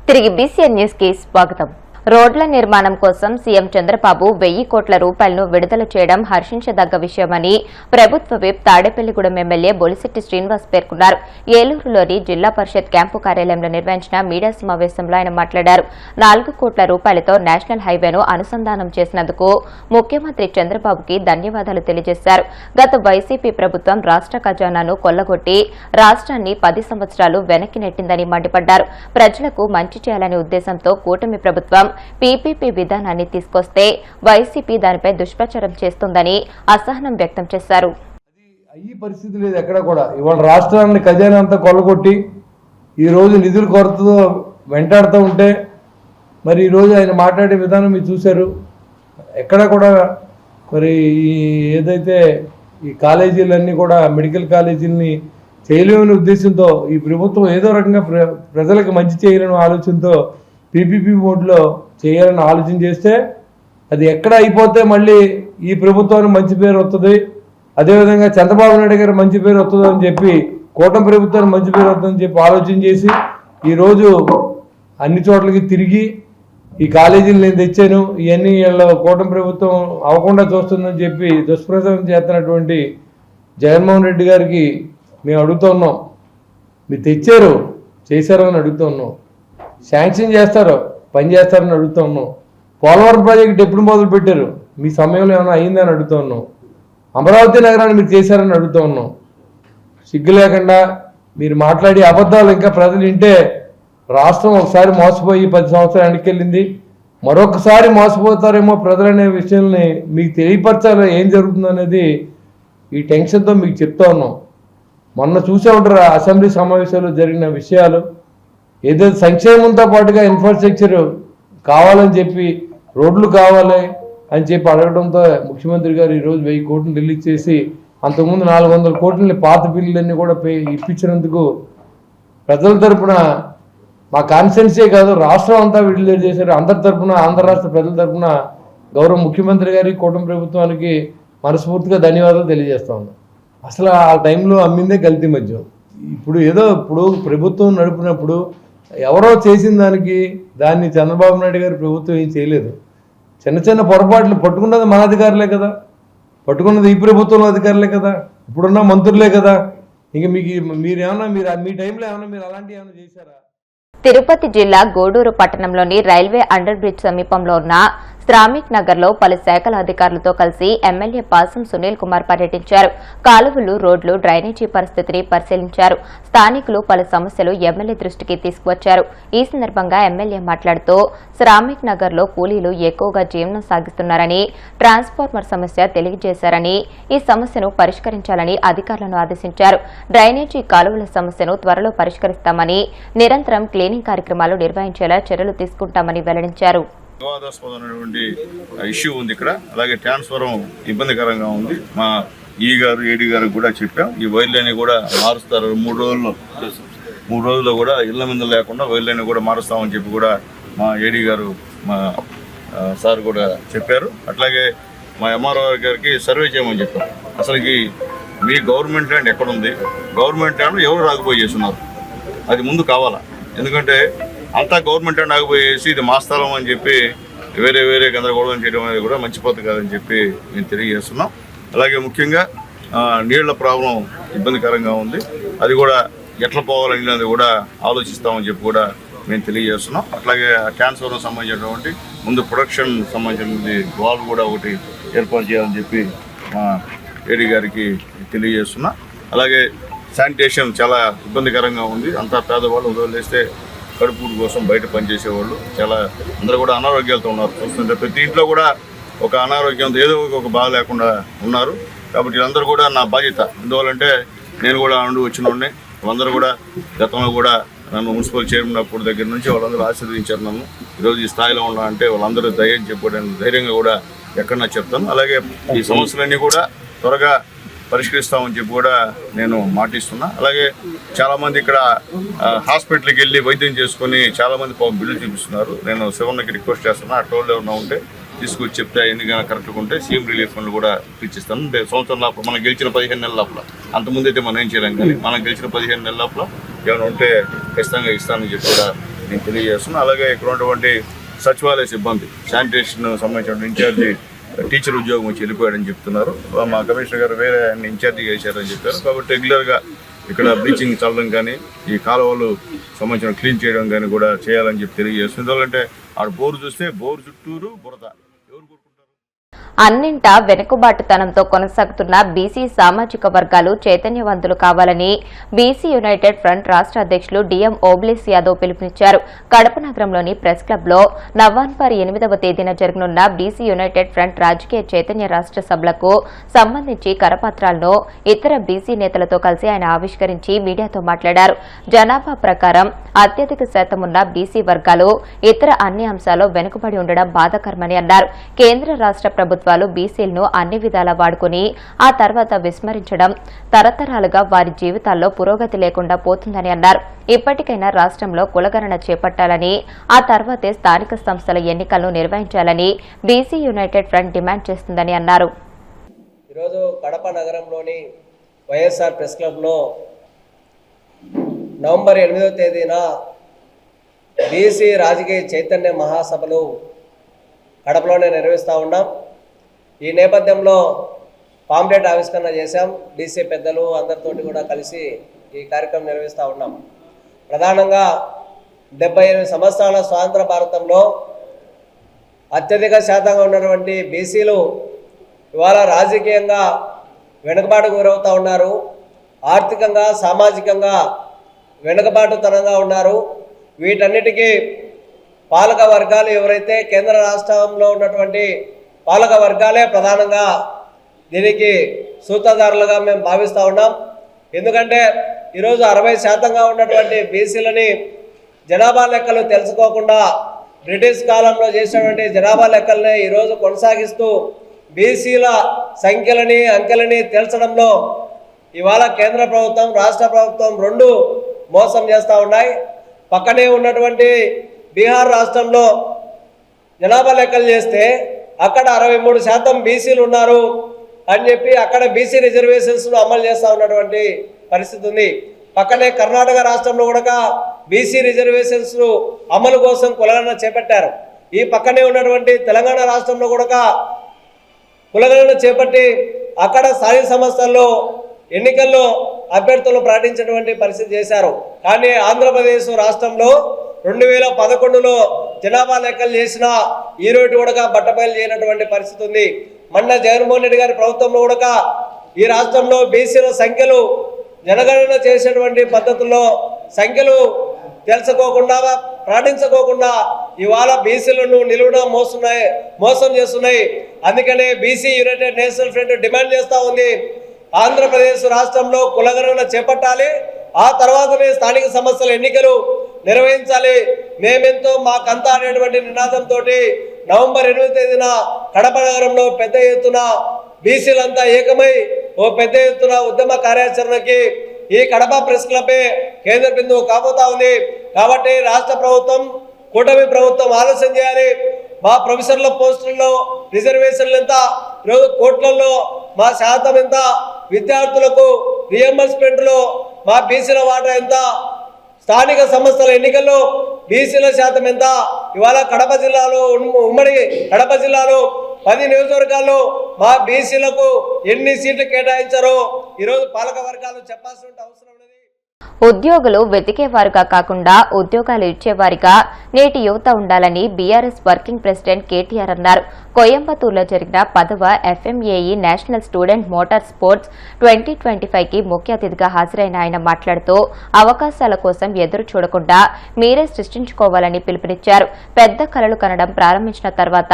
తిరిగి BCN news కి స్వాగతం. రోడ్ల నిర్మాణం కోసం సీఎం చంద్రబాబు 1000 కోట్ల రూపాయలను విడుదల చేయడం హర్షించదగ్గ విషయమని ప్రభుత్వ విప్ తాడేపల్లిగూడెం ఎమ్మెల్యే బొలిశెట్టి శ్రీనివాస్ పేర్కొన్నారు. ఏలూరులోని జిల్లా పరిషత్ క్యాంపు కార్యాలయంలో నిర్వహించిన మీడియా సమావేశంలో ఆయన మాట్లాడారు. 4 కోట్ల రూపాయలతో నేషనల్ హైవేను అనుసంధానం చేసినందుకు ముఖ్యమంత్రి చంద్రబాబుకి ధన్యవాదాలు తెలియజేశారు. గత వైసీపీ ప్రభుత్వం రాష్ట్ర ఖజానాను కొల్లగొట్టి రాష్ట్రాన్ని 10 సంవత్సరాలు వెనక్కి నెట్టిందని మండిపడ్డారు. ప్రజలకు మంచి చేయాలనే ఉద్దేశంతో కూటమి ప్రభుత్వం పీపీపీ విధానాన్ని తీసుకొస్తే వైసీపీ దానిపై దుష్ప్రచారం చేస్తుందని అసహనం వ్యక్తం చేశారు. ఈ పరిస్థితి లేదు ఎక్కడ కూడా. ఇవాళ రాష్ట్రాన్ని ఖజానా అంతా కొల్లగొట్టి ఈరోజు నిధుల కొరతతో వెంటాడుతూ ఉంటే మరి ఈరోజు ఆయన మాట్లాడే విధానం మీరు చూశారు. ఎక్కడ కూడా మరి ఏదైతే ఈ కాలేజీలన్నీ కూడా మెడికల్ కాలేజీలని చేయలేమనే ఉద్దేశంతో ఈ ప్రభుత్వం ఏదో రకంగా ప్రజలకు మంచి చేయాలనే ఆలోచనతో పీపీపీ మోడ్లో చేయాలని ఆలోచన చేస్తే అది ఎక్కడ అయిపోతే మళ్ళీ ఈ ప్రభుత్వానికి మంచి పేరు వస్తుంది, అదేవిధంగా చంద్రబాబు నాయుడు గారు మంచి పేరు వస్తుంది అని చెప్పి కూటమి ప్రభుత్వానికి మంచి పేరు వస్తుందని చెప్పి ఆలోచన చేసి ఈరోజు అన్ని చోట్లకి తిరిగి ఈ కాలేజీలు నేను తెచ్చాను, ఇవన్నీ కూటమి ప్రభుత్వం అవ్వకుండా చూస్తుందని చెప్పి దుష్ప్రచారం చేస్తున్నటువంటి జగన్మోహన్ రెడ్డి గారికి మేము అడుగుతున్నాం. మీరు తెచ్చారు చేశారు అని అడుగుతున్నాం. శాంక్షన్ చేస్తారో పని చేస్తారని అడుగుతూ ఉన్నాం. పోలవరం ప్రాజెక్ట్ ఎప్పుడు మొదలు పెట్టారు, మీ సమయంలో ఏమైనా అయిందని అడుగుతూ ఉన్నాం. అమరావతి నగరాన్ని మీరు చేశారని అడుగుతూ ఉన్నాం. సిగ్గు లేకుండా మీరు మాట్లాడి అబద్ధాలు ఇంకా ప్రజలు వింటే రాష్ట్రం ఒకసారి మోసపోయి 10 సంవత్సరాలు వెనక్కెళ్ళింది, మరొకసారి మోసపోతారేమో ప్రజలనే విషయాల్ని మీకు తెలియపరచాలి. ఏం జరుగుతుందో అనేది ఈ టెన్షన్తో మీకు చెప్తా ఉన్నాం. మొన్న చూసే ఉంటారు అసెంబ్లీ సమావేశాల్లో జరిగిన విషయాలు. ఏదైతే సంక్షేమంతో పాటుగా ఇన్ఫ్రాస్ట్రక్చర్ కావాలని చెప్పి రోడ్లు కావాలి అని చెప్పి అడగడంతో ముఖ్యమంత్రి గారు ఈరోజు 1000 కోట్లు రిలీజ్ చేసి అంతకుముందు 400 కోట్లని పాత బిల్లులన్నీ కూడా ఇప్పించినందుకు ప్రజల తరఫున మా కాన్స్టిట్యున్సీ కాదు రాష్ట్రం అంతా విడుదల చేశారు. అందరి తరఫున ఆంధ్ర రాష్ట్ర ప్రజల తరఫున గౌరవ ముఖ్యమంత్రి గారి కూటమి ప్రభుత్వానికి మనస్ఫూర్తిగా ధన్యవాదాలు తెలియజేస్తా ఉన్నాం. అసలు ఆ టైంలో అమ్మిందే కల్తీ మద్యం. ఇప్పుడు ప్రభుత్వం నడిపినప్పుడు ఎవరో చేసిన దాన్ని చంద్రబాబు నాయుడు గారి ప్రభుత్వం ఏం చేయలేదు. చిన్న చిన్న పొరపాట్లు పట్టుకున్నది మన అధికారులే కదా, పట్టుకున్నది ఈ ప్రభుత్వంలో అధికారులే కదా, ఇప్పుడున్న మంత్రులే కదా. ఇంక మీరేమన్నా మీ టైంలో ఏమన్నా మీరు అలాంటివి ఏమైనా చేశారా? తిరుపతి జిల్లా గూడూరు పట్టణంలోని రైల్వే అండర్ బ్రిడ్జ్ సమీపంలో ఉన్న శ్రామిక్ నగర్ లో పలు శాఖల అధికారులతో కలిసి ఎమ్మెల్యే పాసం సునీల్ కుమార్ పర్యటించారు. కాలువలు, రోడ్లు, డ్రైనేజీ పరిస్థితిని పరిశీలించారు. స్థానికులు పలు సమస్యలు ఎమ్మెల్యే దృష్టికి తీసుకువచ్చారు. ఈ సందర్భంగా ఎమ్మెల్యే మాట్లాడుతూ శ్రామిక్ నగర్ లో కూలీలు ఎక్కువగా జీవనం సాగిస్తున్నారని, ట్రాన్స్ఫార్మర్ సమస్య తెలియజేశారని, ఈ సమస్యను పరిష్కరించాలని అధికారులను ఆదేశించారు. డ్రైనేజీ కాలువల సమస్యను త్వరలో పరిష్కరిస్తామని, నిరంతరం క్లీనింగ్ కార్యక్రమాలు నిర్వహించేలా చర్యలు తీసుకుంటామని వెల్లడించారు. వివాదాస్పదమైనటువంటి ఇష్యూ ఉంది ఇక్కడ. అలాగే ట్రాన్స్ఫారం ఇబ్బందికరంగా ఉంది. మా ఈ గారు ఏడీ గారికి కూడా చెప్పాం, ఈ వైర్లైన్ కూడా మారుస్తారు. 3 రోజుల్లో కూడా ఇళ్ల మీద లేకుండా వైర్లైన్ కూడా మారుస్తామని చెప్పి కూడా మా ఏడీ గారు మా సార్ కూడా చెప్పారు. అట్లాగే మా ఎంఆర్ఓ గారికి సర్వే చేయమని చెప్పాం. అసలుకి మీ గవర్నమెంట్ ల్యాండ్ ఎక్కడుంది, గవర్నమెంట్ ల్యాండ్ ఎవరు రాకపోయి చేస్తున్నారు, అది ముందు కావాలా. ఎందుకంటే అంతా గవర్నమెంట్ ల్యాండ్ ఆగిపోయేసి ఇది మా స్థలం అని చెప్పి వేరే గందరగోళం చేయడం అనేది కూడా మంచి పద్ధతి కాదని చెప్పి మేము తెలియజేస్తున్నాం. అలాగే ముఖ్యంగా నీళ్ల ప్రాబ్లం ఇబ్బందికరంగా ఉంది, అది కూడా ఎట్లా పోవాలనేది కూడా ఆలోచిస్తామని చెప్పి కూడా మేము తెలియజేస్తున్నాం. అట్లాగే క్యాన్సర్ సంబంధించినటువంటి ముందు ప్రొడక్షన్ సంబంధించినటువంటి వాల్వ్ కూడా ఒకటి ఏర్పాటు చేయాలని చెప్పి మా ఏడీ గారికి తెలియజేస్తున్నాం. అలాగే శానిటేషన్ చాలా ఇబ్బందికరంగా ఉంది. అంతా పేదవాళ్ళు వదిలేస్తే కడుపుడు కోసం బయట పనిచేసేవాళ్ళు చాలా అందరూ కూడా అనారోగ్యాలతో ఉన్నారు. చూస్తుంటే ప్రతి ఇంట్లో కూడా ఒక అనారోగ్యంతో ఏదో ఒక బాధ లేకుండా ఉన్నారు. కాబట్టి వీళ్ళందరూ కూడా నా బాధ్యత. ఎందువల్లంటే నేను కూడా వచ్చిన వాడిని. వాళ్ళందరూ కూడా గతంలో కూడా నన్ను మున్సిపల్ చైర్మన్ అప్పుడు దగ్గర నుంచి వాళ్ళందరూ ఆశీర్వదించారు నన్ను. ఈరోజు ఈ స్థాయిలో ఉన్నా అంటే వాళ్ళందరూ ధైర్యంగా కూడా ఎక్కడన్నా చెప్తాను. అలాగే ఈ సమస్యలన్నీ కూడా త్వరగా పరిష్కరిస్తామని చెప్పి కూడా నేను మాటిస్తున్నా. అలాగే చాలామంది ఇక్కడ హాస్పిటల్కి వెళ్ళి వైద్యం చేసుకుని చాలామంది బిల్లు చూపిస్తున్నారు. నేను శివన్నకి రిక్వెస్ట్ చేస్తున్నా, ఆ టోల్ ఏమన్నా ఉంటే తీసుకొచ్చి చెప్తే ఎందుకైనా కరెక్ట్గా ఉంటే సీఎం రిలీఫ్ ఫండ్లు కూడా ఇచ్చిస్తాను. సంవత్సరం లోపల మనం గెలిచిన 15 నెలల లోపల, అంతకుముందు అయితే మనం ఏం చేయలేం, కానీ మనం గెలిచిన 15 నెలల లోపల ఏమైనా ఉంటే ఖచ్చితంగా ఇస్తానని చెప్పి కూడా నేను తెలియజేస్తున్నాను. అలాగే ఇక్కడ ఉన్నటువంటి సచివాలయ సిబ్బంది, శానిటేషన్ సంబంధించిన ఇన్ఛార్జి టీచర్ ఉద్యోగం వచ్చి వెళ్ళిపోయాడని చెప్తున్నారు. మా కమిషనర్ గారు వేరే ఆయన ఇన్ఛార్జిగా చేశారని చెప్పారు. కాబట్టి రెగ్యులర్గా ఇక్కడ బ్లీచింగ్ చల్లడం కానీ, ఈ కాలువలు సంబంధించిన క్లీన్ చేయడం కానీ కూడా చేయాలని చెప్పి తెలియజేస్తుంది. ఎందుకంటే ఆడ బోరు చూస్తే బోరు చుట్టూరు బురద. ఎవరు కోరుకుంటారు? అన్నింటా వెనుకబాటుతనంతో కొనసాగుతున్న బీసీ సామాజిక వర్గాలు చైతన్యవంతులు కావాలని బీసీ యునైటెడ్ ఫ్రంట్ రాష్ట్ర అధ్యక్షులు డిఎం ఓబ్లేస్ యాదవ్ పిలుపునిచ్చారు. కడప నగరంలోని ప్రెస్ క్లబ్ లో నవంబర్ 8వ తేదీన జరగనున్న బీసీ యునైటెడ్ ఫ్రంట్ రాజకీయ చైతన్య రాష్ట్ర సభలకు సంబంధించి కరపత్రాలను ఇతర బీసీ నేతలతో కలిసి ఆయన ఆవిష్కరించి మీడియాతో మాట్లాడారు. జనాభా ప్రకారం అత్యధిక శాతం ఉన్న బీసీ వర్గాలు ఇతర అన్ని అంశాల్లో వెనుకబడి ఉండడం బాధాకరమని అన్నారు. కేంద్ర రాష్ట్ర ప్రభుత్వాలు బీసీలను అన్ని విధాలా వాడుకుని ఆ తర్వాత విస్మరించడం తరతరాలుగా వారి జీవితాల్లో పురోగతి లేకుండా పోతుందని అన్నారు. ఇప్పటికైనా రాష్ట్రంలో కులగణన చేపట్టాలని, ఆ తర్వాతే స్థానిక సంస్థల ఎన్నికలను నిర్వహించాలని బీసీ యునైటెడ్ ఫ్రంట్ డిమాండ్ చేస్తుందని అన్నారు. ఈరోజు కడప నగరంలోని వైఎస్ఆర్ ప్రెస్ క్లబ్లో నవంబర్ 8వ తేదీన బీసీ రాజకీయ చైతన్య మహాసభలు కడపలోనే నిర్వహిస్తూ ఉన్నాం. ఈ నేపథ్యంలో పాంప్లెట్ ఆవిష్కరణ చేశాం. బీసీ పెద్దలు అందరితోటి కూడా కలిసి ఈ కార్యక్రమం నిర్వహిస్తూ ఉన్నాం. ప్రధానంగా 78 సంవత్సరాల స్వాతంత్ర భారతంలో అత్యధిక శాతంగా ఉన్నటువంటి బీసీలు ఇవాళ రాజకీయంగా వెనుకబాటుకు గురవుతూ ఉన్నారు. ఆర్థికంగా, సామాజికంగా వెనుకబాటుతనంగా ఉన్నారు. వీటన్నిటికీ పాలక వర్గాలు ఎవరైతే కేంద్ర రాష్ట్రంలో ఉన్నటువంటి పాలక వర్గాలే ప్రధానంగా దీనికి సూత్రధారులుగా మేము భావిస్తూ ఉన్నాం. ఎందుకంటే ఈరోజు 60% ఉన్నటువంటి బీసీలని జనాభా లెక్కలు తెలుసుకోకుండా బ్రిటిష్ కాలంలో చేసినటువంటి జనాభా లెక్కలనే ఈరోజు కొనసాగిస్తూ బీసీల సంఖ్యలని అంకెలని తేల్చడంలో ఇవాళ కేంద్ర ప్రభుత్వం, రాష్ట్ర ప్రభుత్వం రెండు మోసం చేస్తూ ఉన్నాయి. పక్కనే ఉన్నటువంటి బీహార్ రాష్ట్రంలో జనాభా లెక్కలు చేస్తే అక్కడ 63% బీసీలు ఉన్నారు అని చెప్పి అక్కడ బీసీ రిజర్వేషన్స్ను అమలు చేస్తూ ఉన్నటువంటి పరిస్థితి ఉంది. పక్కనే కర్ణాటక రాష్ట్రంలో కూడా బీసీ రిజర్వేషన్స్ అమలు కోసం కులగణన చేపట్టారు. ఈ పక్కనే ఉన్నటువంటి తెలంగాణ రాష్ట్రంలో కూడా కులగణన చేపట్టి అక్కడ స్థానిక సంస్థల్లో ఎన్నికల్లో అభ్యర్థులు ప్రకటించినటువంటి పరిస్థితి చేశారు. కానీ ఆంధ్రప్రదేశ్ రాష్ట్రంలో 2011లో జనాభా లెక్కలు చేసిన ఈ రోజు కూడా బట్టబయలు చేయనటువంటి పరిస్థితి ఉంది. మొన్న జగన్మోహన్ రెడ్డి గారి ప్రభుత్వంలో కూడా ఈ రాష్ట్రంలో బీసీల సంఖ్యలు జనగణన చేసేటువంటి పద్ధతుల్లో సంఖ్యలు తెలుసుకోకుండా, ప్రకటించుకోకుండా ఇవాళ బీసీలను నిలువున మోసం చేస్తున్నాయి. అందుకనే BC United national front demand చేస్తూ ఉంది, ఆంధ్రప్రదేశ్ రాష్ట్రంలో కులగణన చేపట్టాలి, ఆ తర్వాతనే స్థానిక సంస్థల ఎన్నికలు నిర్వహించాలి, మేమెంతో మాకంతా అనేటువంటి నినాదంతో నవంబర్ 8వ తేదీన కడప నగరంలో పెద్ద ఎత్తున బీసీలంతా ఏకమై ఓ పెద్ద ఎత్తున ఉద్యమ కార్యాచరణకి ఈ కడప ప్రెస్ క్లబ్బే కేంద్ర బిందువు కాబోతా ఉంది. కాబట్టి రాష్ట్ర ప్రభుత్వం, కూటమి ప్రభుత్వం ఆలోచన చేయాలి. మా ప్రొఫెసర్ల పోస్టుల్లో రిజర్వేషన్లు ఎంత, ఈరోజు కోట్లలో మా శాతం ఎంత, విద్యార్థులకు రియంబర్స్మెంట్లో మా బీసీల వాటా ఎంత, స్థానిక సంస్థల ఎన్నికల్లో బీసీల శాతం ఎంత, ఇవాళ కడప జిల్లాలో ఉమ్మడి కడప జిల్లాలో 10 నియోజకవర్గాల్లో మా బీసీలకు ఎన్ని సీట్లు కేటాయించారో ఈరోజు పాలక వర్గాలు చెప్పాల్సిన అవసరం ఉన్నది. ఉద్యోగులు వెతికేవారుగా కాకుండా ఉద్యోగాలు ఇచ్చేవారిగా నేటి యువత ఉండాలని బీఆర్ఎస్ వర్కింగ్ ప్రెసిడెంట్ కేటీఆర్ అన్నారు. కోయంబత్తూరులో జరిగిన 10వ ఎఫ్ఎంఏఈ నేషనల్ స్టూడెంట్ మోటార్ స్పోర్ట్స్ 2025కి ముఖ్య అతిథిగా హాజరైన ఆయన మాట్లాడుతూ అవకాశాల కోసం ఎదురు చూడకుండా మీరే సృష్టించుకోవాలని పిలుపునిచ్చారు. పెద్ద కలలు కనడం ప్రారంభించిన తర్వాత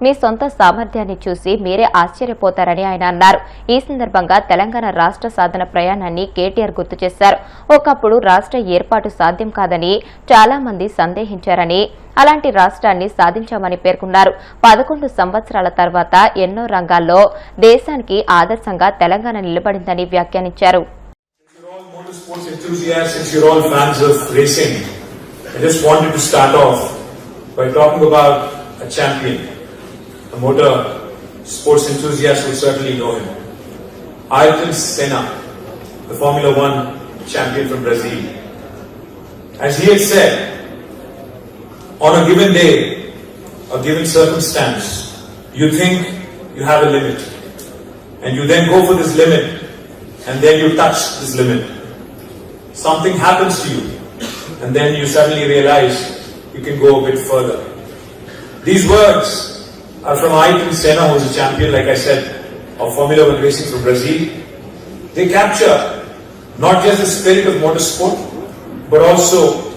మీ సొంత సామర్థ్యాన్ని చూసి మీరే ఆశ్చర్యపోతారని ఆయన అన్నారు. ఈ సందర్భంగా తెలంగాణ రాష్ట్ర సాధన ప్రయాణాన్ని కేటీఆర్ గుర్తు చేశారు. ఒకప్పుడు రాష్ట్ర ఏర్పాటు సాధ్యం కాదని చాలా మంది సందేహించారని, అలాంటి రాష్ట్రాన్ని సాధించామని పేర్కొన్నారు. 11 సంవత్సరాల తర్వాత ఎన్నో రంగాల్లో దేశానికి ఆదర్శంగా తెలంగాణ నిలబడిందని వ్యాఖ్యానించారు. the Formula One champion from Brazil. As he had said, on a given day, a given circumstance, you think you have a limit, and you then go for this limit, and then you touch this limit. Something happens to you, and then you suddenly realize you can go a bit further. These words are from Ayrton Senna, who is a champion, like I said, of Formula One racing from Brazil. They capture not just the spirit of motorsport, but also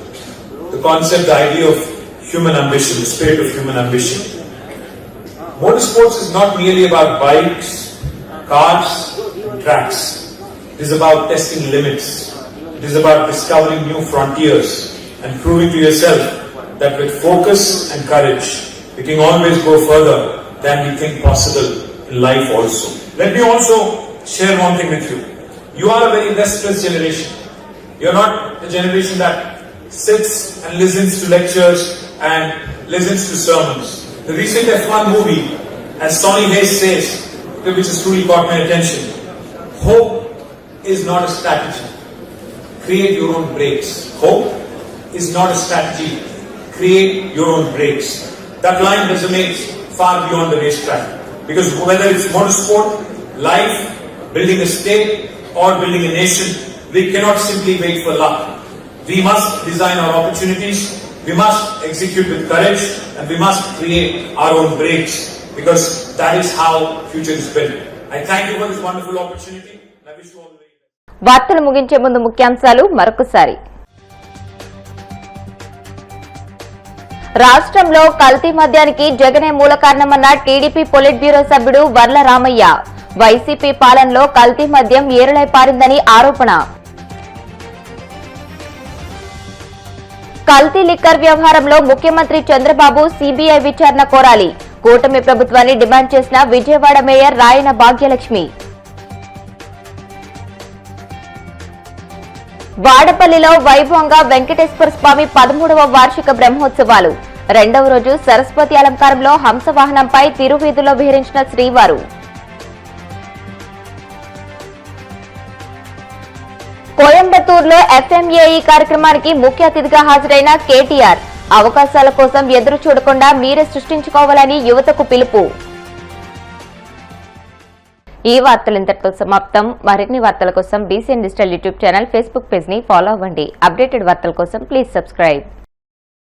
the concept, the idea of human ambition, the spirit of human ambition. Motorsports is not merely about bikes, cars, tracks. It is about testing limits. It is about discovering new frontiers and proving to yourself that with focus and courage, we can always go further than we think possible in life also. Let me also share one thing with you. You are a very restless generation. You are not a generation that sits and listens to lectures and listens to sermons. The recent F1 movie, as Sonny Hayes says, which has truly caught my attention, hope is not a strategy. Create your own breaks. Hope is not a strategy. Create your own breaks. That line resonates far beyond the racetrack. Because whether it's motorsport, life, building a state, or building a nation, we cannot simply wait for luck. We must design our opportunities, we must execute with courage, and we must create our own breaks, because that is how future is built. I thank you for this wonderful opportunity. I wish you all the very best. వార్తలు ముగించే ముందు ముఖ్యాంశాలు మరొకసారి. రాష్ట్రంలో కల్తీ మద్యానికి జగనే మూల కారణమన్న టీడీపీ పొలిట్ బ్యూరో సభ్యుడు వర్ల రామయ్య. వైసీపీ పాలనలో కల్తీ మద్యం ఏరులై పారిందని ఆరోపణ. కల్తీ లిక్కర్ వ్యవహారంలో ముఖ్యమంత్రి చంద్రబాబు సీబీఐ విచారణ కోరాలి. కూటమి ప్రభుత్వాన్ని డిమాండ్ చేసిన విజయవాడ మేయర్ రాయన భాగ్యలక్ష్మి. వాడపల్లిలో వైభవంగా వెంకటేశ్వర స్వామి 13వ వార్షిక బ్రహ్మోత్సవాలు. రెండవ రోజు సరస్వతి అలంకారంలో హంసవాహనంపై తిరువీధుల్లో విహరించిన శ్రీవారు. కోయంబత్తూరులో ఎఫ్ఎంఏఈ కార్యక్రమానికి ముఖ్య అతిథిగా హాజరైన కేటీఆర్. అవకాశాల కోసం ఎదురు చూడకుండా మీరే సృష్టించుకోవాలని యువతకు పిలుపు. ఈ వార్తలు ఇంతటితో సమాప్తం. మరిన్ని వార్తల కోసం BCN digital YouTube channel, Facebook page ని ఫాలో అవ్వండి. అప్డేటెడ్ వార్తల కోసం ప్లీజ్ సబ్స్క్రైబ్.